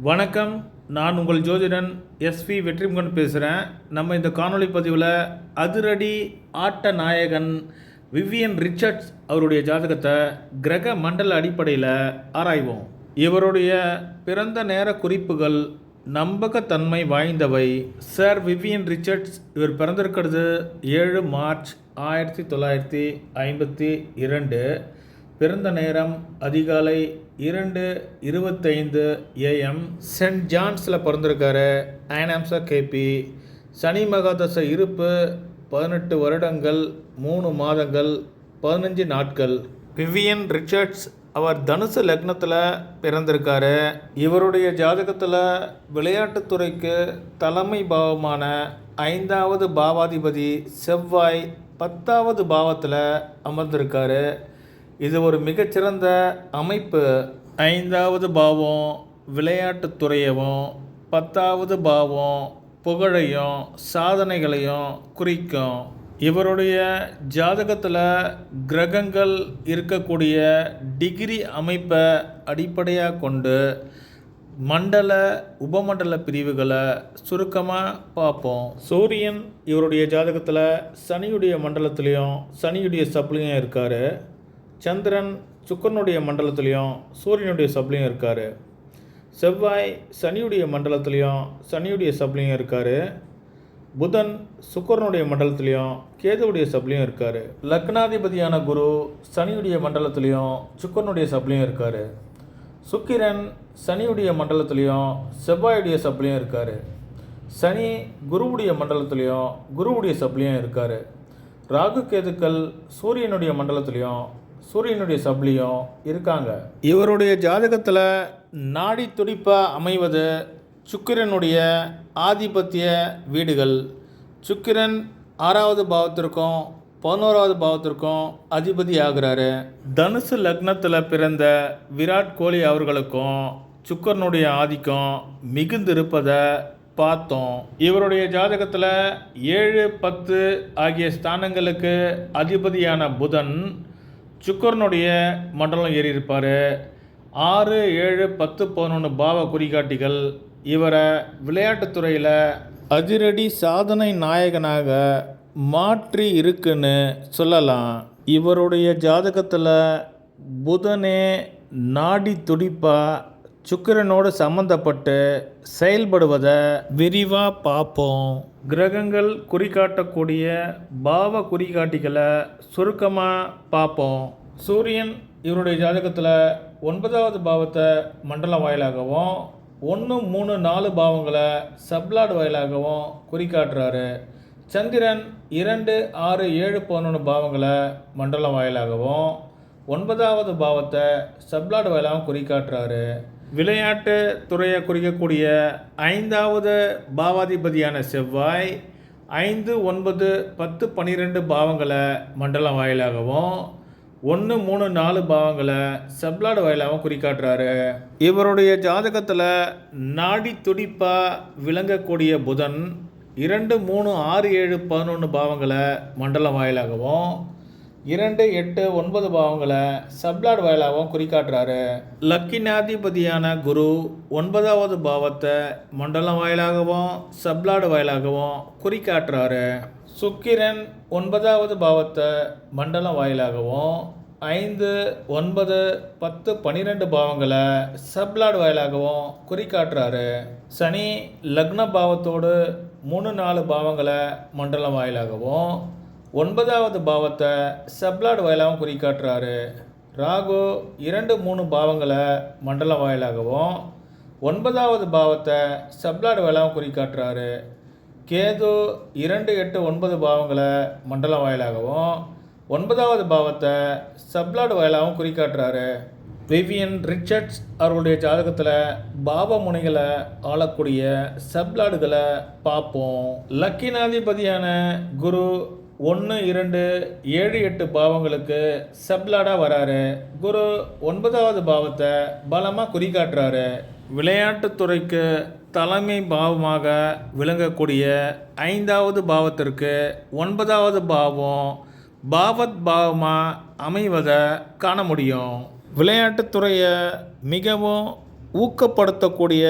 வணக்கம். நான் உங்கள் ஜோதிடன் எஸ்வி வெற்றிமுகன் பேசுகிறேன். நம்ம இந்த காணொளி பதிவில் அதிரடி ஆட்ட நாயகன் விவியன் ரிச்சர்ட்ஸ் அவருடைய ஜாதகத்தை கிரக மண்டல அடிப்படையில் ஆராய்வோம். இவருடைய பிறந்த நேர குறிப்புகள் நம்பகத்தன்மை வாய்ந்தவை. சார் விவியன் ரிச்சர்ட்ஸ் இவர் பிறந்திருக்கிறது 7 மார்ச் 1952. பிறந்த நேரம் அதிகாலை 2:25 AM. சென்ட் ஜான்ஸில் பிறந்திருக்காரு. 9 அம்சா கேபி. சனி மகாதசை இருப்பு 18 வருடங்கள் 3 மாதங்கள் 15 நாட்கள். விவியன் ரிச்சர்ட்ஸ் அவர் தனுசு லக்னத்தில் பிறந்திருக்காரு. இவருடைய ஜாதகத்தில் விளையாட்டுத்துறைக்கு தலைமை பாவமான 5வது பாவாதிபதி செவ்வாய் 10வது பாவத்தில் அமர்ந்திருக்காரு. இது ஒரு மிகச்சிறந்த அமைப்பு. 5வது பாவம் விளையாட்டுத்துறையவும் 10வது பாவம் புகழையும் சாதனைகளையும் குறிக்கும். இவருடைய ஜாதகத்தில் கிரகங்கள் இருக்கக்கூடிய டிகிரி அமைப்பை அடிப்படையாக கொண்டு மண்டல உபமண்டல பிரிவுகளை சுருக்கமாக பார்ப்போம். சூரியன் இவருடைய ஜாதகத்தில் சனியுடைய மண்டலத்திலையும் சனியுடைய சப்ளையும் இருக்கார். சந்திரன் சுக்கரனுடைய மண்டலத்திலையும் சூரியனுடைய சப்ளையும் இருக்கார். செவ்வாய் சனியுடைய மண்டலத்திலையும் சனியுடைய சப்ளையும் இருக்கார். புதன் சுக்கரனுடைய மண்டலத்திலையும் கேதுவுடைய சப்ளையும் இருக்கார். லக்னாதிபதியான குரு சனியுடைய மண்டலத்திலையும் சுக்கரனுடைய சப்ளையும் இருக்கார். சுக்கிரன் சனியுடைய மண்டலத்திலையும் செவ்வாயுடைய சப்ளையும் இருக்கார். சனி குருவுடைய மண்டலத்திலையும் குருவுடைய சப்ளையும் இருக்கார். ராகு கேதுக்கள் சூரியனுடைய மண்டலத்திலையும் சூரியனுடைய சப்ளையும் இருக்காங்க. இவருடைய ஜாதகத்தில் நாடி துடிப்பாக அமைவது சுக்கிரனுடைய ஆதிபத்திய வீடுகள். சுக்கிரன் 6வது பாவத்திற்கும் 11வது பாவத்திற்கும் அதிபதி ஆகிறாரு. தனுசு லக்னத்தில் பிறந்த விராட் கோலி அவர்களுக்கும் சுக்கிரனுடைய ஆதிக்கம் மிகுந்திருப்பதை பார்த்தோம். இவருடைய ஜாதகத்தில் 7, 10 ஆகிய ஸ்தானங்களுக்கு அதிபதியான புதன் சுக்கரனுடைய மண்டலம் ஏறி இருப்பார். 6, 7, 10, 11 பாவ குறிகாட்டிகள் இவரை விளையாட்டுத்துறையில் அதிரடி சாதனை நாயகனாக மாற்றி இருக்குன்னு சொல்லலாம். இவருடைய ஜாதகத்தில் புதனே நாடி துடிப்பாக சுக்கிரனோடு சம்பந்தப்பட்டு செயல்படுவதை விரிவாக பார்ப்போம். கிரகங்கள் குறிகாட்டக்கூடிய பாவ குறிகாட்டிகளை சுருக்கமாக பார்ப்போம். சூரியன் இவருடைய ஜாதகத்தில் 9வது பாவத்தை மண்டலம் வாயிலாகவும் 1, 3, 4 பாவங்களை சப்லாட் வாயிலாகவும் குறிக்காட்டுறாரு. சந்திரன் 2, 6, 7, 11 பாவங்களை மண்டலம் வாயிலாகவும் 9வது பாவத்தை சப்லாட் வாயிலாகவும் குறிக்காட்டுறாரு. விளையாட்டு துறையை குறிக்கக்கூடிய 5வது பாவாதிபதியான செவ்வாய் 5, 9, 10, 12 பாவங்களை மண்டலம் வாயிலாகவும் 1, 3, 4 பாவங்களை சப்லாடு வாயிலாகவும் குறிக்காட்டுறாரு. இவருடைய ஜாதகத்தில் நாடி துடிப்பாக விளங்கக்கூடிய புதன் 2, 3, 6, 7, 11 பாவங்களை மண்டலம் வாயிலாகவும் 2, 8, 9 பாவங்களை சப்லாட் வாயிலாகவும் குறிக்காட்டுறாரு. லக்கினாதிபதியான குரு 9வது பாவத்தை மண்டலம் வாயிலாகவும் சப்லாட் வாயிலாகவும் குறிக்காட்டுறாரு. சுக்கிரன் 9வது பாவத்தை மண்டலம் வாயிலாகவும் 5, 9, 10, 12 பாவங்களை சப்லாட் வாயிலாகவும் குறிக்காட்டுறாரு. சனி லக்ன பாவத்தோடு 3, 4 பாவங்களை மண்டலம் வாயிலாகவும் 9வது பாவத்தை சப்லாட் வாயிலாகவும் குறிக்காட்டுறாரு. ராகு 2, 3 பாவங்களை மண்டலம் வாயிலாகவும் 9வது பாவத்தை சப்லாட் வாயிலாகவும் குறிக்காட்டுறாரு. கேது 2, 8, 9 பாவங்களை மண்டலம் வாயிலாகவும் 9வது பாவத்தை சப்லாட் வாயிலாகவும் குறிக்காட்டுறாரு. விவியன் ரிச்சர்ட்ஸ் அவருடைய ஜாதகத்தில் பாவ முனைகளை ஆளக்கூடிய சப்லாடுகளை பார்ப்போம். லக்கினாதிபதியான குரு 1, 2, 7, 8 பாவங்களுக்கு சப்லாடாக வராரு. குரு 9வது பாவத்தை பலமாக குறிக்காட்டுறாரு. விளையாட்டுத்துறைக்கு தலைமை பாவமாக விளங்கக்கூடிய 5வது பாவத்திற்கு 9வது பாவம் பாவத் பாவமாக அமைவதை காண முடியும். விளையாட்டுத்துறையை மிகவும் ஊக்கப்படுத்தக்கூடிய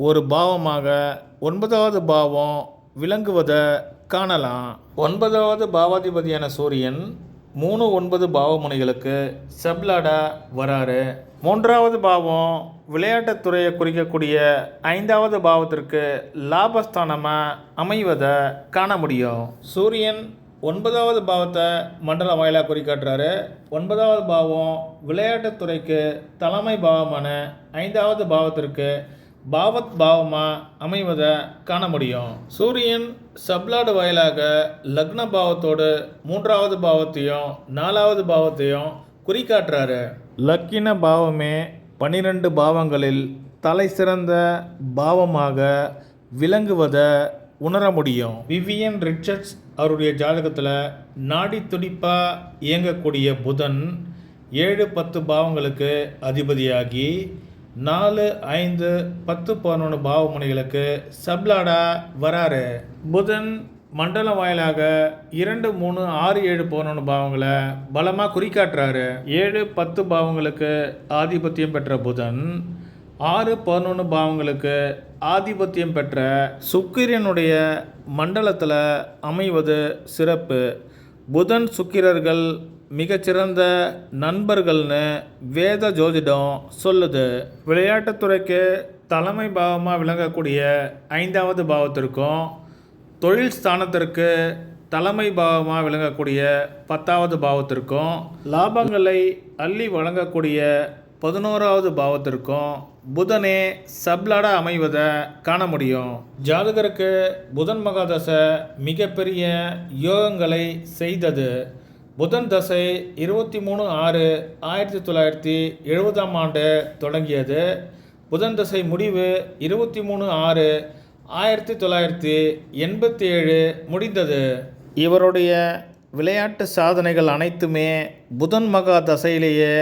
ஒரு பாவமாக 9வது பாவம் விளங்குவதை காணலாம். 9வது பாவாதிபதியான சூரியன் 3-9 பாவமுனைகளுக்கு சப்லாடா வராரு. 3வது பாவம் விளையாட்டுத்துறையை குறிக்கக்கூடிய 5வது பாவத்திற்கு லாபஸ்தானமாக அமைவதை காண முடியும். சூரியன் 9வது பாவத்தை மண்டல வாயிலாக குறிக்காட்டுறாரு. 9வது பாவம் விளையாட்டுத்துறைக்கு தலைமை பாவமான 5வது பாவத்திற்கு பாவத் பாவமாக அமைவதை காண முடியும். சூரியன் சப்லாடு வாயிலாக லக்ன பாவத்தோடு 3வது பாவத்தையும் 4வது பாவத்தையும் குறிக்காட்டுறாரு. லக்கின பாவமே 12 பாவங்களில் தலை சிறந்த பாவமாக விளங்குவதை உணர முடியும். விவியன் ரிச்சர்ட்ஸ் அவருடைய ஜாதகத்தில் நாடி துடிப்பாக இயங்கக்கூடிய புதன் 7-10 பாவங்களுக்கு அதிபதியாகி 4, 5, 10, 11 பாவமுனைகளுக்கு சப்லாடா வராரு. புதன் மண்டல வாயிலாக 2, 3, 6, 7, 11 பாவங்களை பலமாக குறிக்காட்டுறாரு. 7, 10 பாவங்களுக்கு ஆதிபத்தியம் பெற்ற புதன் 6, 11 பாவங்களுக்கு ஆதிபத்தியம் பெற்ற சுக்கிரனுடைய மண்டலத்தில் அமைவது சிறப்பு. புதன் சுக்கிரர்கள் மிகச்சிறந்த நண்பர்கள்னு வேத ஜோதிடம் சொல்லுது. விளையாட்டுத்துறைக்கு தலைமை பாவமாக விளங்கக்கூடிய 5வது பாவத்திற்கும் தொழில் ஸ்தானத்திற்கு தலைமை பாவமாக விளங்கக்கூடிய 10வது பாவத்திற்கும் லாபங்களை அள்ளி வழங்கக்கூடிய 11வது பாவத்திற்கும் புதனே சப்லாடா அமைவதை காண முடியும். ஜாதகருக்கு புதன் மகாதசை மிகப்பெரிய யோகங்களை செய்தது. புதன் தசை 23/6/1970 ஆண்டு தொடங்கியது. புதன் தசை முடிவு 23/6/1987 முடிந்தது. இவருடைய விளையாட்டு சாதனைகள் அனைத்துமே புதன் மகா தசையிலேயே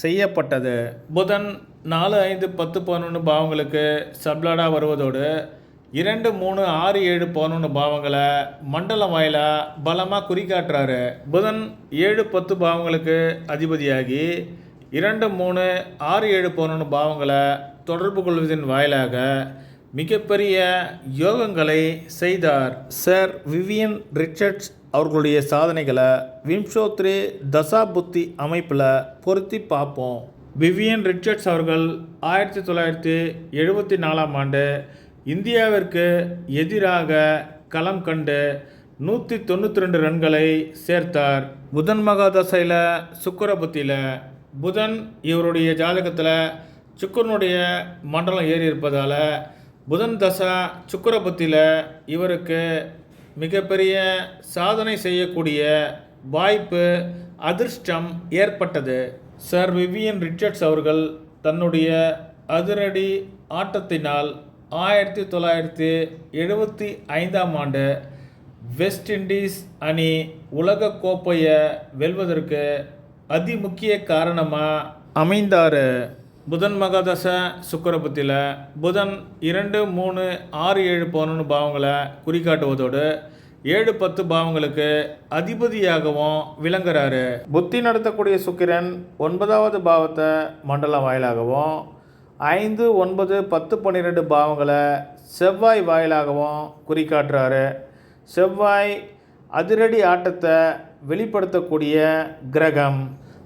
செய்யப்பட்டது. புதன் 4, 5, 10, 11 பாவங்களுக்கு சப்லாடா வருவதோடு 2, 3, 6, 7, 11 பாவங்களை மண்டலம் வாயிலாக பலமாக குறிக்காட்டுறாரு. புதன் 7, 10 பாவங்களுக்கு அதிபதியாகி 2, 3, 6, 7, 11 பாவங்களை தொடர்பு கொள்வதன் வாயிலாக மிகப்பெரிய யோகங்களை செய்தார். சர் விவியன் ரிச்சர்ட்ஸ் அவர்களுடைய சாதனைகளை விம்சோத்ரி தசாபுத்தி அமைப்பில் பொருத்தி பார்ப்போம். விவியன் ரிச்சர்ட்ஸ் அவர்கள் 1974 ஆண்டு இந்தியாவிற்கு எதிராக களம் கண்டு 192 ரன்களை சேர்த்தார். புதன் மகாதசையில் சுக்கிர புத்தியில் புதன் இவருடைய ஜாதகத்தில் சுக்கிரனுடைய மண்டலம் ஏறி இருப்பதால் புதன் தசா சுக்கிர புத்தியில் இவருக்கு மிகப்பெரிய சாதனை செய்யக்கூடிய வாய்ப்பு அதிர்ஷ்டம் ஏற்பட்டது. சர் விவியன் ரிச்சர்ட்ஸ் அவர்கள் தன்னுடைய அதிரடி ஆட்டத்தினால் 1975 ஆண்டு வெஸ்ட் இண்டீஸ் அணி உலகக் கோப்பையை வெல்வதற்கு அதிமுக்கிய காரணமாக அமைந்தார். புதன் மகாதசை சுக்கிரபுத்தியில் புதன் 2, 3, 6, 7, 11 பாவங்களை குறிக்காட்டுவதோடு 7, 10 பாவங்களுக்கு அதிபதியாகவும் விளங்குறாரு. புத்தி நடத்தக்கூடிய சுக்கிரன் 9வது பாவத்தை மண்டலம் வாயிலாகவும் 5, 9, 10, 12 பாவங்களை செவ்வாய் வாயிலாகவும் குறிக்காட்டுறாரு. செவ்வாய் அதிரடி ஆட்டத்தை வெளிப்படுத்தக்கூடிய கிரகம்.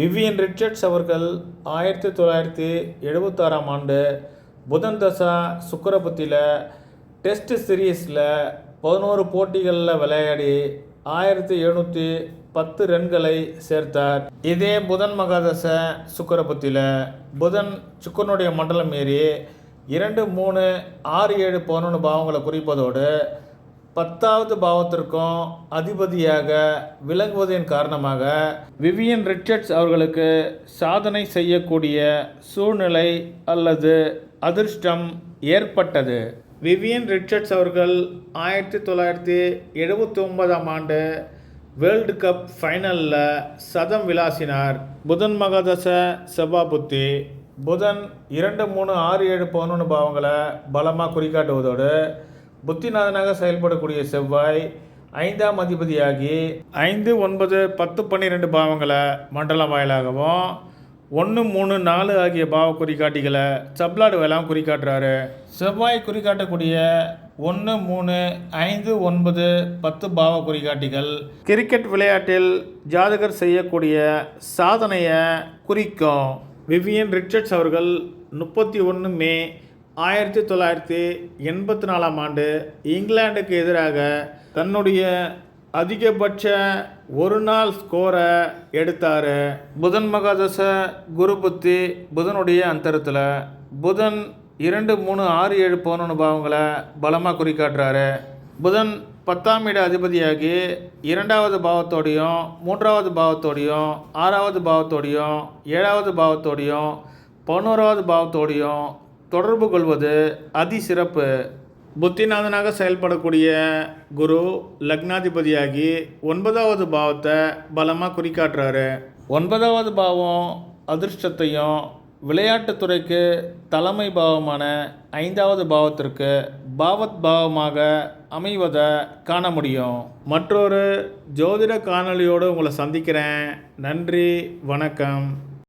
விவியன் ரிச்சர்ட்ஸ் அவர்கள் 1976 ஆண்டு புதன் தசா சுக்கிரபுத்தியில் டெஸ்ட் சீரீஸில் 11 போட்டிகளில் விளையாடி 1710 ரன்களை சேர்த்தார். இதே புதன் மகாதசை சுக்கிரபுத்தியில் புதன் சுக்கிரனுடைய மண்டலம் ஏறி 2, 3, 6, 7, 11 பாவங்களை குறிப்பதோடு 10வது பாவத்திற்கும் அதிபதியாக விளங்குவதன் காரணமாக விவியன் ரிச்சர்ட்ஸ் அவர்களுக்கு சாதனை செய்யக்கூடிய சூழ்நிலை அல்லது அதிர்ஷ்டம் ஏற்பட்டது. விவியன் ரிச்சர்ட்ஸ் அவர்கள் 1979 ஆண்டு வேர்ல்டு கப் ஃபைனலில் சதம் விளாசினார். புதன் மகாதசை செவ்வாபுத்தி புதன் 2, 3, 6, 7, 11 பாவங்களை பலமாக குறிக்காட்டுவதோடு புத்திநாதனாக செயல்படக்கூடிய செவ்வாய் 5ஆம் அதிபதியாகி 5, 9, 10, 12 பாவங்களை மண்டலம் வாயிலாகவும் 1, 3, 4 ஆகிய பாவ குறிகாட்டிகளை சப்ளாடு வேளாம் குறிக்காட்டுறாரு. செவ்வாய் குறிக்காட்டக்கூடிய 1, 3, 5, 9, 10 பாவ குறிகாட்டிகள் கிரிக்கெட் விளையாட்டில் ஜாதகர் செய்யக்கூடிய சாதனையை குறிக்கும். விவியன் ரிச்சர்ட்ஸ் அவர்கள் 31 மே 1984 ஆண்டு இங்கிலாந்துக்கு எதிராக தன்னுடைய அதிகபட்ச ஒரு நாள் ஸ்கோரை எடுத்தார். புதன் மகாதச குரு புத்தி புதனுடைய அந்தரத்தில் புதன் 2, 3, 6, 7, 11 பாவங்களை பலமாக குறிக்காட்டுறாரு. புதன் 10ஆம் இட அதிபதியாகி 2வது பாவத்தோடையும் 3வது பாவத்தோடையும் 6வது பாவத்தோடையும் 7வது பாவத்தோடையும் 11வது பாவத்தோடையும் தொடர்பு கொள்வது அதிசிறப்பு. புத்திநாதனாக செயல்படக்கூடிய குரு லக்னாதிபதியாகி 9வது பாவத்தை பலமாக குறிக்காட்டுறாரு. 9வது பாவம் அதிர்ஷ்டத்தையும் விளையாட்டுத்துறைக்கு தலைமை பாவமான 5வது பாவத்திற்கு பாவத் பாவமாக அமைவதை காண முடியும். மற்றொரு ஜோதிட காணொளியோடு உங்களை சந்திக்கிறேன். நன்றி, வணக்கம்.